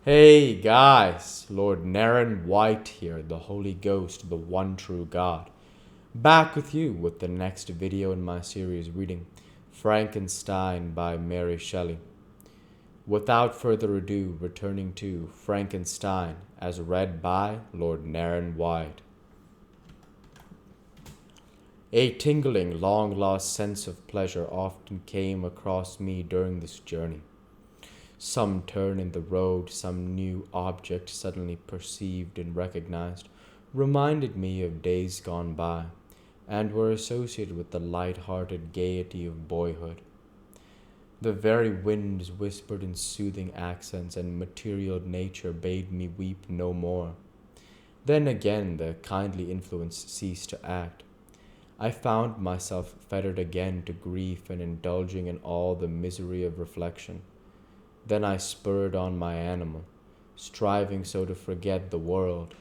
Hey guys, Lord Naren White here, the Holy Ghost, the one true God. Back with you with the next video in my series reading Frankenstein by Mary Shelley. Without further ado, returning to Frankenstein as read by Lord Naren White. A tingling, long-lost sense of pleasure often came across me during this journey. Some turn in the road, some new object suddenly perceived and recognized, reminded me of days gone by, and were associated with the light-hearted gaiety of boyhood. The very winds whispered in soothing accents, and material nature bade me weep no more. Then again the kindly influence ceased to act. I found myself fettered again to grief and indulging in all the misery of reflection. Then I spurred on my animal, striving so to forget the world,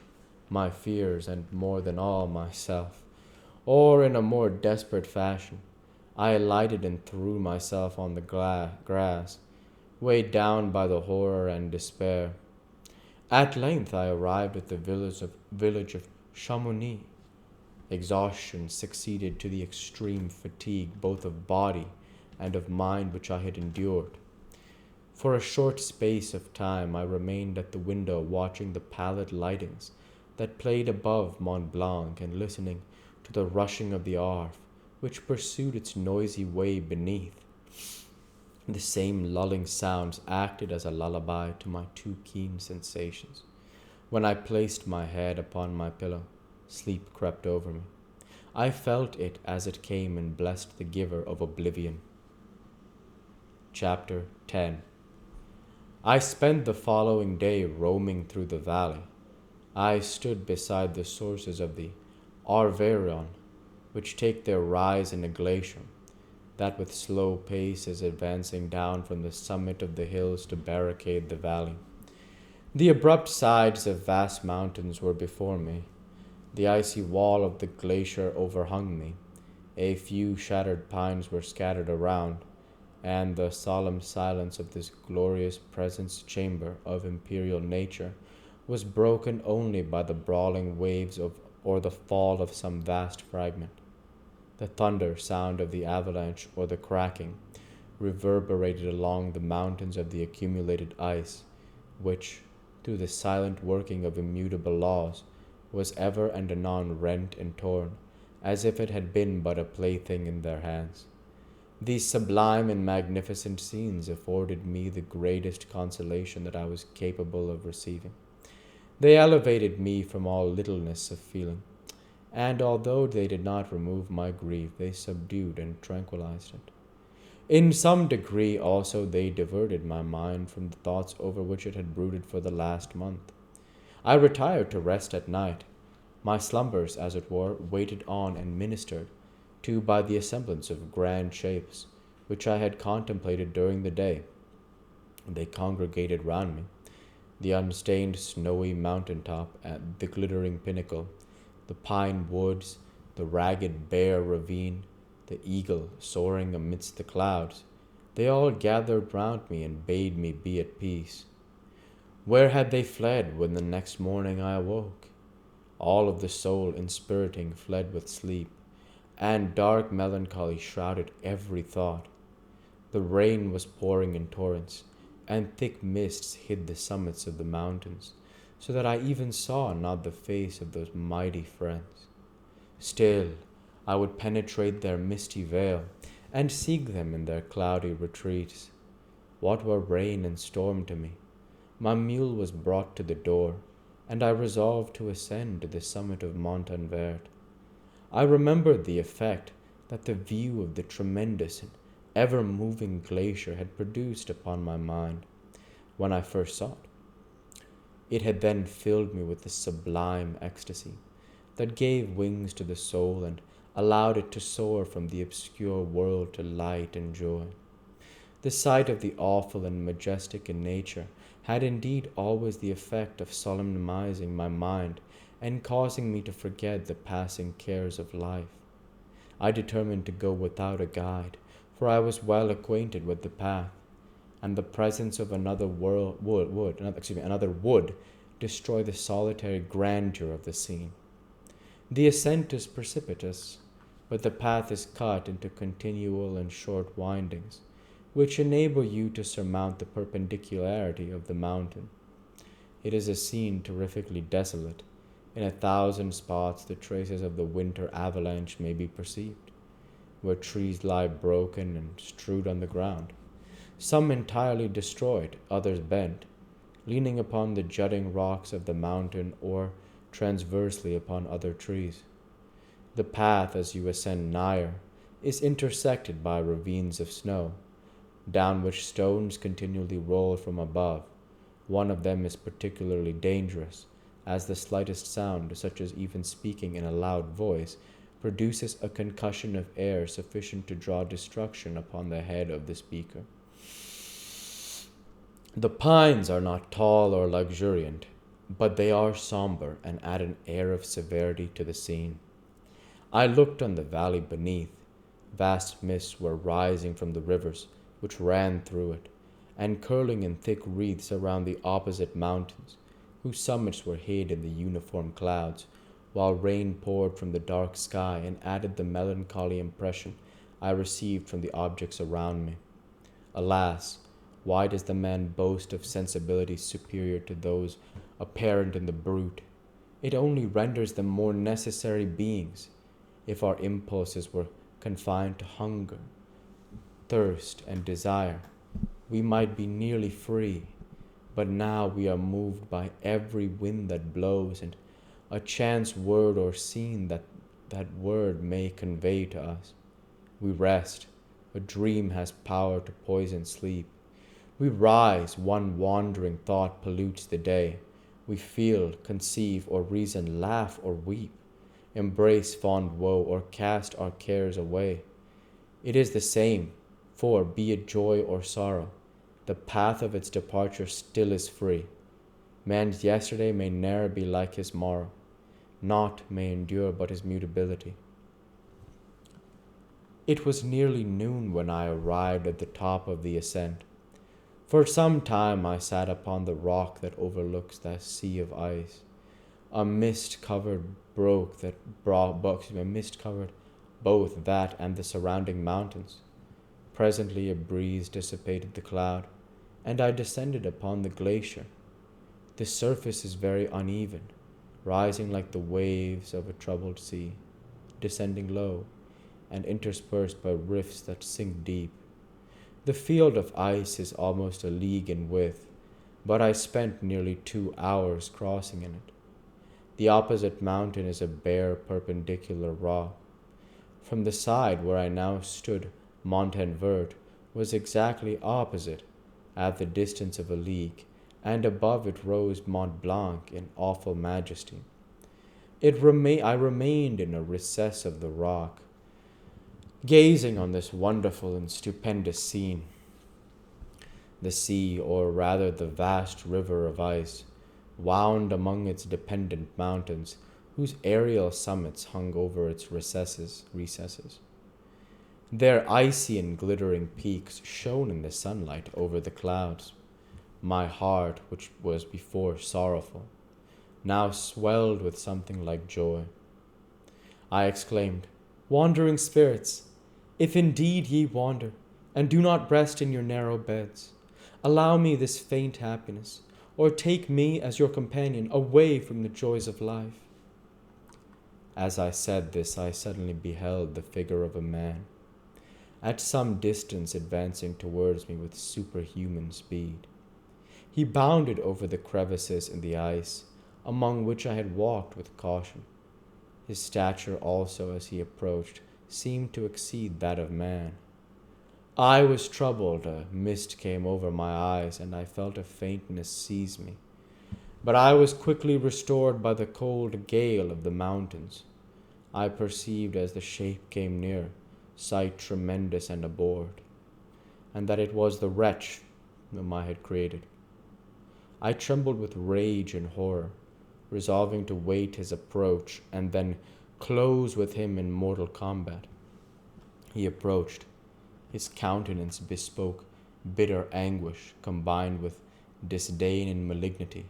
my fears, and more than all myself. Or in a more desperate fashion, I alighted and threw myself on the grass, weighed down by the horror and despair. At length I arrived at the village of Chamonix. Exhaustion succeeded to the extreme fatigue both of body and of mind which I had endured. For a short space of time I remained at the window watching the pallid lightings that played above Mont Blanc and listening to the rushing of the Arve, which pursued its noisy way beneath. The same lulling sounds acted as a lullaby to my too keen sensations. When I placed my head upon my pillow, sleep crept over me. I felt it as it came and blessed the giver of oblivion. Chapter 10. I spent the following day roaming through the valley. I stood beside the sources of the Arveiron, which take their rise in a glacier, that with slow pace is advancing down from the summit of the hills to barricade the valley. The abrupt sides of vast mountains were before me. The icy wall of the glacier overhung me. A few shattered pines were scattered around, and the solemn silence of this glorious presence chamber of imperial nature was broken only by the brawling waves or the fall of some vast fragment. The thunder sound of the avalanche or the cracking reverberated along the mountains of the accumulated ice, which, through the silent working of immutable laws, was ever and anon rent and torn, as if it had been but a plaything in their hands. These sublime and magnificent scenes afforded me the greatest consolation that I was capable of receiving. They elevated me from all littleness of feeling, and although they did not remove my grief, they subdued and tranquilized it. In some degree also they diverted my mind from the thoughts over which it had brooded for the last month. I retired to rest at night. My slumbers, as it were, waited on and ministered to by the assemblance of grand shapes, which I had contemplated during the day. They congregated round me, the unstained snowy mountain top at the glittering pinnacle, the pine woods, the ragged bare ravine, the eagle soaring amidst the clouds. They all gathered round me and bade me be at peace. Where had they fled when the next morning I awoke? All of the soul inspiriting fled with sleep, and dark melancholy shrouded every thought. The rain was pouring in torrents, and thick mists hid the summits of the mountains, so that I even saw not the face of those mighty friends. Still, I would penetrate their misty veil, and seek them in their cloudy retreats. What were rain and storm to me? My mule was brought to the door, and I resolved to ascend to the summit of Montanvert. I remembered the effect that the view of the tremendous and ever-moving glacier had produced upon my mind when I first saw it. It had then filled me with a sublime ecstasy that gave wings to the soul and allowed it to soar from the obscure world to light and joy. The sight of the awful and majestic in nature had indeed always the effect of solemnizing my mind and causing me to forget the passing cares of life. I determined to go without a guide, for I was well acquainted with the path, and the presence of another would destroy the solitary grandeur of the scene. The ascent is precipitous, but the path is cut into continual and short windings, which enable you to surmount the perpendicularity of the mountain. It is a scene terrifically desolate. In 1,000 spots the traces of the winter avalanche may be perceived, where trees lie broken and strewed on the ground, some entirely destroyed, others bent, leaning upon the jutting rocks of the mountain or transversely upon other trees. The path, as you ascend nigher, is intersected by ravines of snow, down which stones continually roll from above. One of them is particularly dangerous, as the slightest sound, such as even speaking in a loud voice, produces a concussion of air sufficient to draw destruction upon the head of the speaker. The pines are not tall or luxuriant, but they are somber and add an air of severity to the scene. I looked on the valley beneath. Vast mists were rising from the rivers which ran through it, and curling in thick wreaths around the opposite mountains, whose summits were hid in the uniform clouds, while rain poured from the dark sky and added the melancholy impression I received from the objects around me. Alas, why does the man boast of sensibilities superior to those apparent in the brute? It only renders them more necessary beings. If our impulses were confined to hunger, thirst, and desire, we might be nearly free. But now we are moved by every wind that blows, and a chance word or scene that word may convey to us. We rest. A dream has power to poison sleep. We rise, one wandering thought pollutes the day. We feel, conceive, or reason, laugh or weep, embrace fond woe, or cast our cares away. It is the same, for, be it joy or sorrow, the path of its departure still is free. Man's yesterday may ne'er be like his morrow. Naught may endure but his mutability. It was nearly noon when I arrived at the top of the ascent. For some time I sat upon the rock that overlooks that sea of ice. A mist covered both that and the surrounding mountains. Presently a breeze dissipated the cloud, and I descended upon the glacier. The surface is very uneven, rising like the waves of a troubled sea, descending low, and interspersed by rifts that sink deep. The field of ice is almost a league in width, but I spent nearly 2 hours crossing in it. The opposite mountain is a bare perpendicular rock. From the side where I now stood, Montanvert was exactly opposite, at the distance of a league, and above it rose Mont Blanc in awful majesty. I remained in a recess of the rock, gazing on this wonderful and stupendous scene. The sea, or rather the vast river of ice, wound among its dependent mountains, whose aerial summits hung over its recesses. Their icy and glittering peaks shone in the sunlight over the clouds. My heart, which was before sorrowful, now swelled with something like joy. I exclaimed, "Wandering spirits, if indeed ye wander, and do not rest in your narrow beds, allow me this faint happiness, or take me as your companion away from the joys of life." As I said this, I suddenly beheld the figure of a man, at some distance advancing towards me with superhuman speed. He bounded over the crevices in the ice, among which I had walked with caution. His stature also, as he approached, seemed to exceed that of man. I was troubled, a mist came over my eyes, and I felt a faintness seize me. But I was quickly restored by the cold gale of the mountains. I perceived, as the shape came near, sight tremendous and abhorred, and that it was the wretch whom I had created. I trembled with rage and horror, resolving to wait his approach and then close with him in mortal combat. He approached. His countenance bespoke bitter anguish combined with disdain and malignity,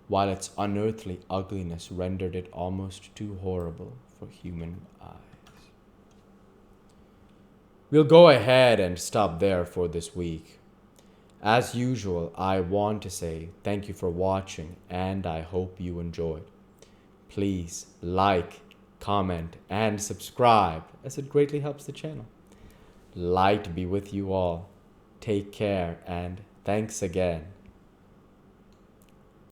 while its unearthly ugliness rendered it almost too horrible for human eyes. We'll go ahead and stop there for this week. As usual, I want to say thank you for watching and I hope you enjoyed. Please like, comment, and subscribe as it greatly helps the channel. Light be with you all. Take care and thanks again.